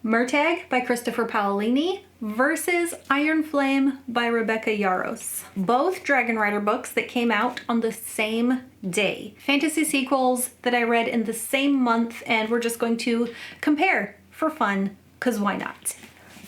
Murtagh by Christopher Paolini versus Iron Flame by Rebecca Yarros. Both Dragon Rider books that came out on the same day. Fantasy sequels that I read in the same month, and we're just going to compare for fun, because why not?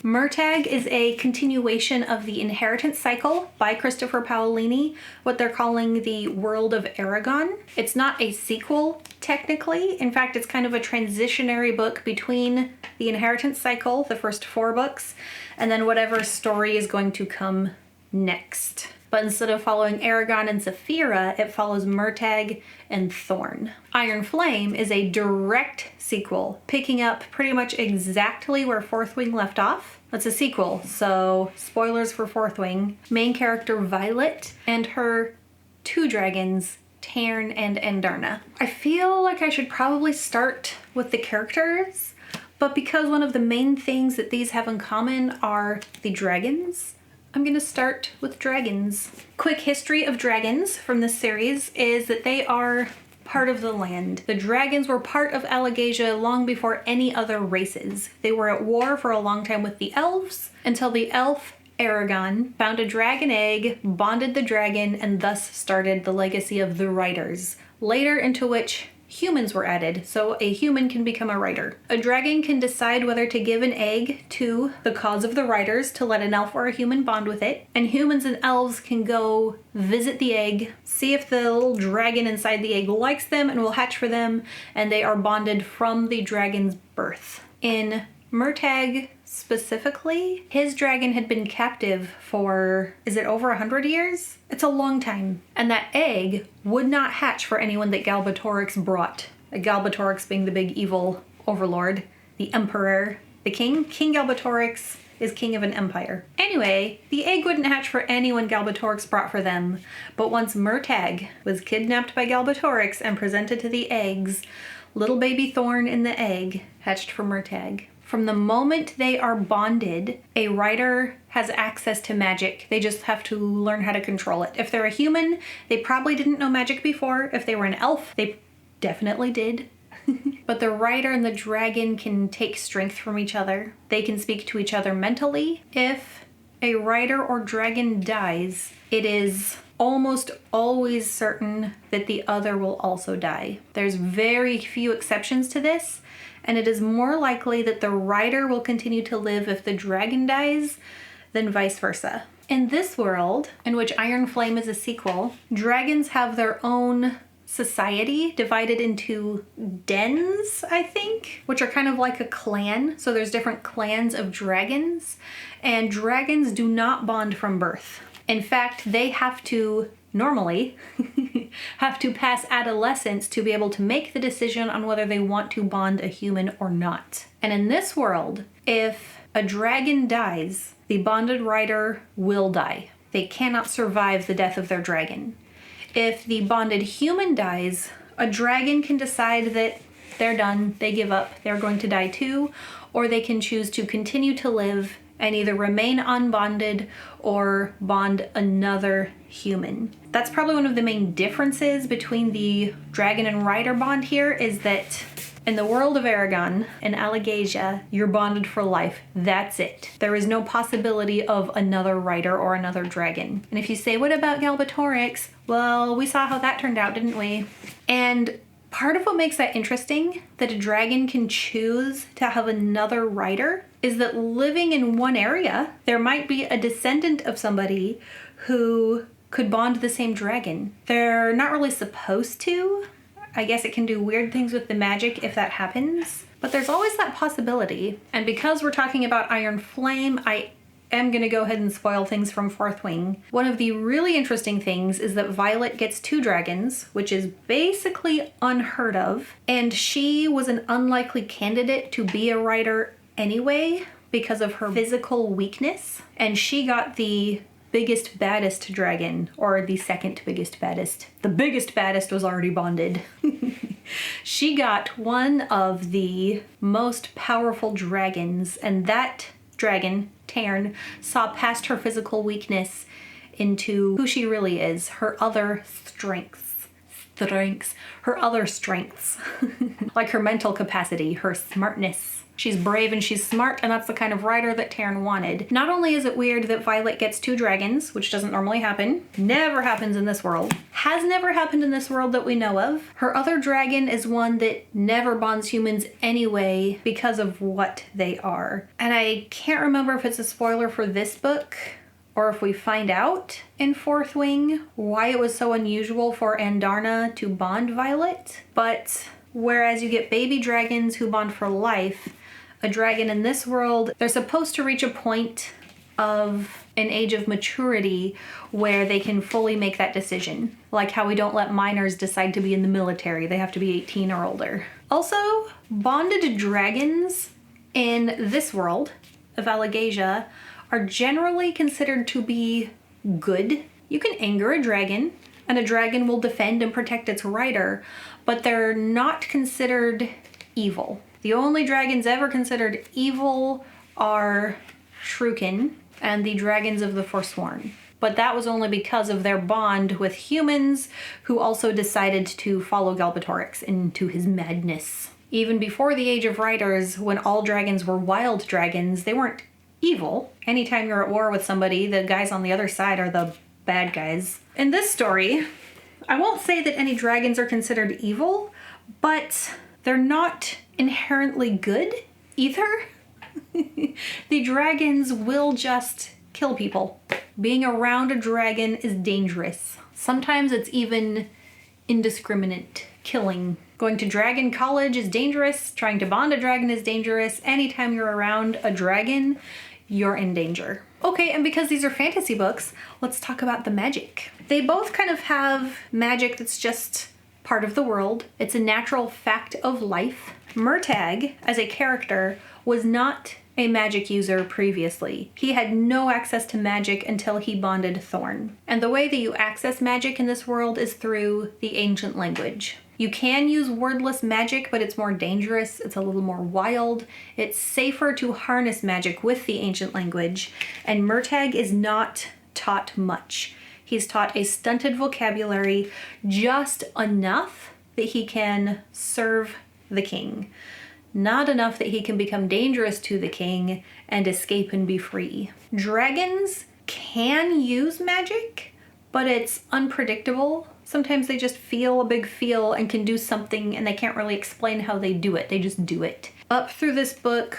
Murtagh is a continuation of the Inheritance Cycle by Christopher Paolini, what they're calling the World of Aragon. It's not a sequel, technically. In fact, it's kind of a transitionary book between the Inheritance Cycle, the first 4 books, and then whatever story is going to come next. But instead of following Aragon and Saphira, it follows Murtagh and Thorn. Iron Flame is a direct sequel, picking up pretty much exactly where Fourth Wing left off. It's a sequel, so spoilers for Fourth Wing. Main character Violet and her 2 dragons, Tairn and Andarna. I feel like I should probably start with the characters, but because one of the main things that these have in common are the dragons, I'm gonna start with dragons. Quick history of dragons from this series is that they are part of the land. The dragons were part of Alagasia long before any other races. They were at war for a long time with the elves until the elf Aragon found a dragon egg, bonded the dragon, and thus started the legacy of the riders, later into which humans were added, so a human can become a rider. A dragon can decide whether to give an egg to the cause of the riders to let an elf or a human bond with it, and humans and elves can go visit the egg, see if the little dragon inside the egg likes them and will hatch for them, and they are bonded from the dragon's birth. In Murtagh specifically, his dragon had been captive for, is it over 100 years? It's a long time. And that egg would not hatch for anyone that Galbatorix brought. Galbatorix being the big evil overlord, the emperor, the king. King Galbatorix is king of an empire. Anyway, the egg wouldn't hatch for anyone Galbatorix brought for them. But once Murtagh was kidnapped by Galbatorix and presented to the eggs, little baby Thorn in the egg hatched for Murtagh. From the moment they are bonded, a rider has access to magic. They just have to learn how to control it. If they're a human, they probably didn't know magic before. If they were an elf, they definitely did. But the rider and the dragon can take strength from each other. They can speak to each other mentally. If a rider or dragon dies, it is almost always certain that the other will also die. There's very few exceptions to this, and it is more likely that the rider will continue to live if the dragon dies than vice versa. In this world, in which Iron Flame is a sequel, dragons have their own society divided into dens, I think, which are kind of like a clan. So there's different clans of dragons, and dragons do not bond from birth. In fact, they have to normally have to pass adolescence to be able to make the decision on whether they want to bond a human or not. And in this world, if a dragon dies, the bonded rider will die. They cannot survive the death of their dragon. If the bonded human dies, a dragon can decide that they're done, they give up, they're going to die too, or they can choose to continue to live and either remain unbonded or bond another human. That's probably one of the main differences between the dragon and rider bond here, is that in the world of Aragon, in Alagasia, you're bonded for life. That's it. There is no possibility of another rider or another dragon. And if you say, what about Galbatorix? Well, we saw how that turned out, didn't we? And part of what makes that interesting, that a dragon can choose to have another rider, is that living in one area, there might be a descendant of somebody who could bond the same dragon. They're not really supposed to. I guess it can do weird things with the magic if that happens, but there's always that possibility. And because we're talking about Iron Flame, I am going to go ahead and spoil things from Fourth Wing. One of the really interesting things is that Violet gets 2 dragons, which is basically unheard of, and she was an unlikely candidate to be a rider anyway because of her physical weakness, and she got the biggest, baddest dragon, or the second biggest, baddest. The biggest, baddest was already bonded. She got one of the most powerful dragons, and that dragon, Tairn, saw past her physical weakness into who she really is, her other strengths. Her other strengths. Like her mental capacity, her smartness, She's brave and she's smart, and that's the kind of writer that Taryn wanted. Not only is it weird that Violet gets 2 dragons, which doesn't normally happen, never happens in this world, has never happened in this world that we know of. Her other dragon is one that never bonds humans anyway because of what they are. And I can't remember if it's a spoiler for this book or if we find out in Fourth Wing why it was so unusual for Andarna to bond Violet. But whereas you get baby dragons who bond for life, a dragon in this world, they're supposed to reach a point of an age of maturity where they can fully make that decision. Like how we don't let minors decide to be in the military. They have to be 18 or older. Also, bonded dragons in this world of Allegasia are generally considered to be good. You can anger a dragon, and a dragon will defend and protect its rider, but they're not considered evil. The only dragons ever considered evil are Shrukin and the dragons of the Forsworn. But that was only because of their bond with humans who also decided to follow Galbatorix into his madness. Even before the Age of Riders, when all dragons were wild dragons, they weren't evil. Anytime you're at war with somebody, the guys on the other side are the bad guys. In this story, I won't say that any dragons are considered evil, but they're not inherently good either. The dragons will just kill people. Being around a dragon is dangerous. Sometimes it's even indiscriminate killing. Going to dragon college is dangerous. Trying to bond a dragon is dangerous. Anytime you're around a dragon, you're in danger. Okay, and because these are fantasy books, let's talk about the magic. They both kind of have magic that's just part of the world. It's a natural fact of life. Murtagh, as a character, was not a magic user previously. He had no access to magic until he bonded Thorn. And the way that you access magic in this world is through the ancient language. You can use wordless magic, but it's more dangerous. It's a little more wild. It's safer to harness magic with the ancient language, and Murtagh is not taught much. He's taught a stunted vocabulary, just enough that he can serve the king. Not enough that he can become dangerous to the king and escape and be free. Dragons can use magic, but it's unpredictable. Sometimes they just feel a big feel and can do something, and they can't really explain how they do it. They just do it. Up through this book,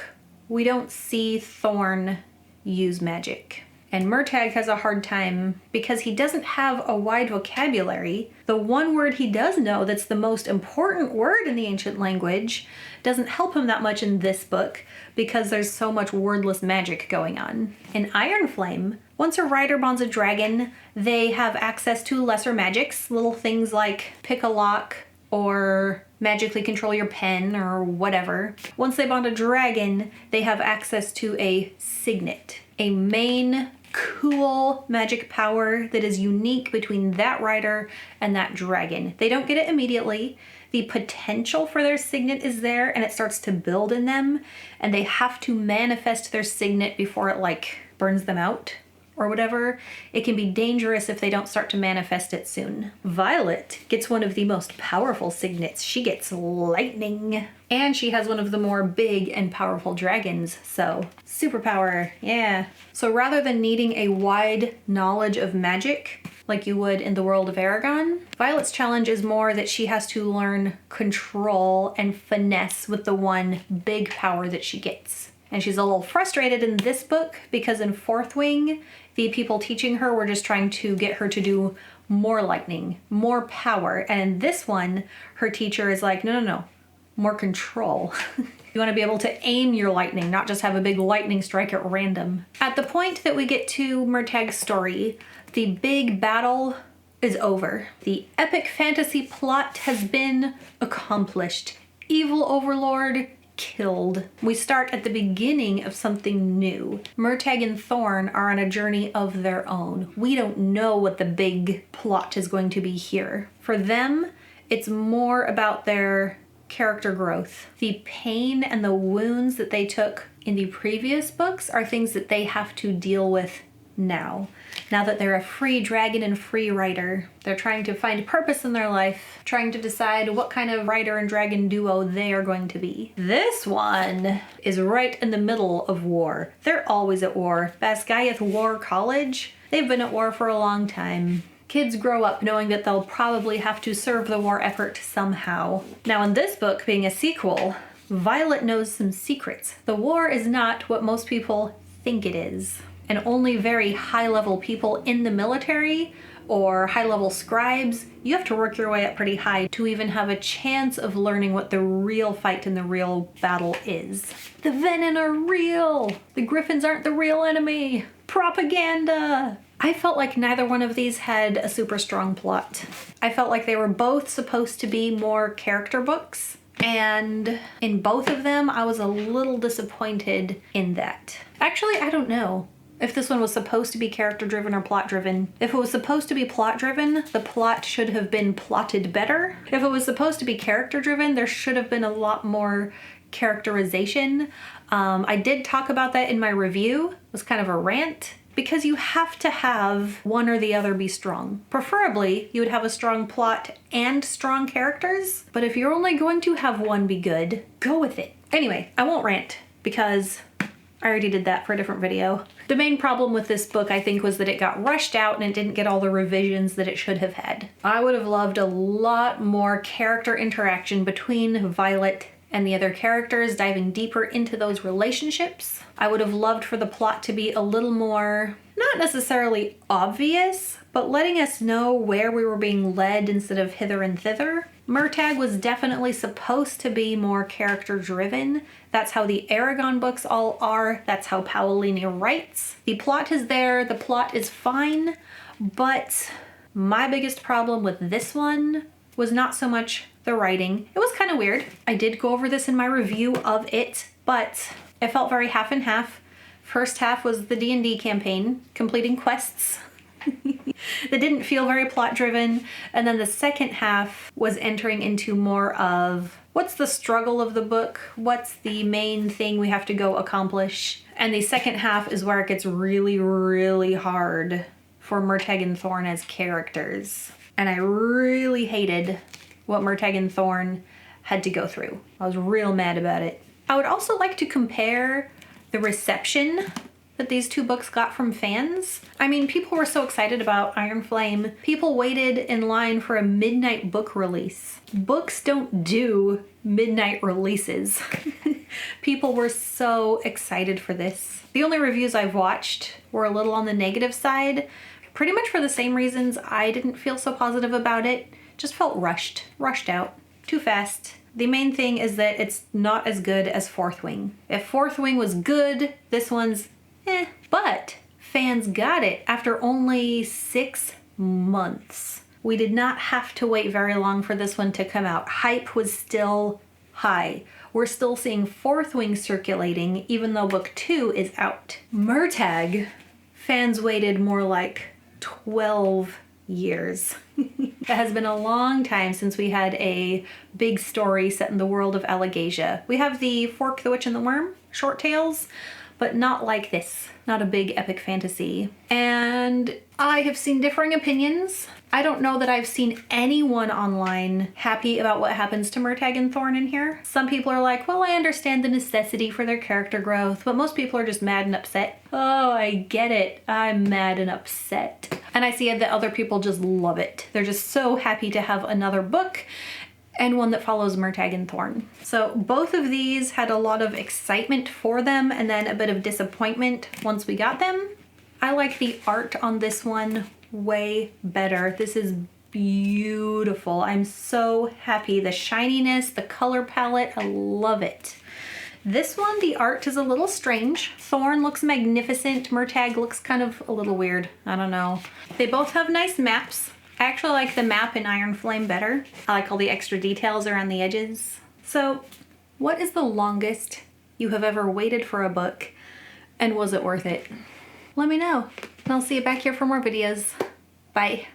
we don't see Thorn use magic. And Murtagh has a hard time because he doesn't have a wide vocabulary. The one word he does know that's the most important word in the ancient language doesn't help him that much in this book because there's so much wordless magic going on. In Iron Flame, once a rider bonds a dragon, they have access to lesser magics, little things like pick a lock or magically control your pen or whatever. Once they bond a dragon, they have access to a signet, a main cool magic power that is unique between that rider and that dragon. They don't get it immediately. The potential for their signet is there and it starts to build in them, and they have to manifest their signet before it like burns them out or whatever. It can be dangerous if they don't start to manifest it soon. Violet gets one of the most powerful signets. She gets lightning, and she has one of the more big and powerful dragons, so superpower, yeah. So rather than needing a wide knowledge of magic like you would in the world of Aragon, Violet's challenge is more that she has to learn control and finesse with the one big power that she gets. And she's a little frustrated in this book because in Fourth Wing, the people teaching her were just trying to get her to do more lightning, more power. And in this one, her teacher is like, no, more control. You want to be able to aim your lightning, not just have a big lightning strike at random. At the point that we get to Murtagh's story, the big battle is over. The epic fantasy plot has been accomplished. Evil overlord killed. We start at the beginning of something new. Murtagh and Thorn are on a journey of their own. We don't know what the big plot is going to be here. For them, it's more about their character growth. The pain and the wounds that they took in the previous books are things that they have to deal with now. Now that they're a free dragon and free writer, they're trying to find purpose in their life, trying to decide what kind of writer and dragon duo they are going to be. This one is right in the middle of war. They're always at war. Basgiath War College, they've been at war for a long time. Kids grow up knowing that they'll probably have to serve the war effort somehow. Now in this book, being a sequel, Violet knows some secrets. The war is not what most people think it is. And only very high-level people in the military or high-level scribes, you have to work your way up pretty high to even have a chance of learning what the real fight and the real battle is. The Venin are real! The Griffins aren't the real enemy! Propaganda! I felt like neither one of these had a super strong plot. I felt like they were both supposed to be more character books, and in both of them, I was a little disappointed in that. Actually, I don't know if this one was supposed to be character-driven or plot-driven. If it was supposed to be plot-driven, the plot should have been plotted better. If it was supposed to be character-driven, there should have been a lot more characterization. I did talk about that in my review. It was kind of a rant, because you have to have one or the other be strong. Preferably, you would have a strong plot and strong characters, but if you're only going to have one be good, go with it. Anyway, I won't rant, because I already did that for a different video. The main problem with this book, I think, was that it got rushed out and it didn't get all the revisions that it should have had. I would have loved a lot more character interaction between Violet and the other characters, diving deeper into those relationships. I would have loved for the plot to be a little more, not necessarily obvious, but letting us know where we were being led instead of hither and thither. Murtagh was definitely supposed to be more character-driven. That's how the Aragon books all are. That's how Paolini writes. The plot is there, the plot is fine, but my biggest problem with this one was not so much the writing. It was kind of weird. I did go over this in my review of it, but it felt very half and half. First half was the D&D campaign, completing quests that didn't feel very plot driven, and then the second half was entering into more of what's the struggle of the book, what's the main thing we have to go accomplish, and the second half is where it gets really, really hard for Murtagh and Thorn as characters. And I really hated what Murtagh and Thorn had to go through. I was real mad about it. I would also like to compare the reception that these two books got from fans. I mean, people were so excited about Iron Flame. People waited in line for a midnight book release. Books don't do midnight releases. People were so excited for this. The only reviews I've watched were a little on the negative side, pretty much for the same reasons I didn't feel so positive about it. Just felt rushed out, too fast. The main thing is that it's not as good as Fourth Wing. If Fourth Wing was good, this one's but fans got it after only 6 months. We did not have to wait very long for this one to come out. Hype was still high. We're still seeing Fourth Wing circulating even though book 2 is out. Murtagh, fans waited more like 12 years. It has been a long time since we had a big story set in the world of Allegasia. We have the Fork, the Witch, and the Worm short tales, but not like this. Not a big epic fantasy. And I have seen differing opinions. I don't know that I've seen anyone online happy about what happens to Murtagh and Thorn in here. Some people are like, well, I understand the necessity for their character growth, but most people are just mad and upset. Oh, I get it. I'm mad and upset. And I see that other people just love it. They're just so happy to have another book and one that follows Murtagh and Thorn. So both of these had a lot of excitement for them and then a bit of disappointment once we got them. I like the art on this one way better. This is beautiful. I'm so happy. The shininess, the color palette, I love it. This one, the art is a little strange. Thorn looks magnificent. Murtagh looks kind of a little weird. I don't know. They both have nice maps. I actually like the map in Iron Flame better. I like all the extra details around the edges. So, what is the longest you have ever waited for a book, and was it worth it? Let me know, and I'll see you back here for more videos. Bye.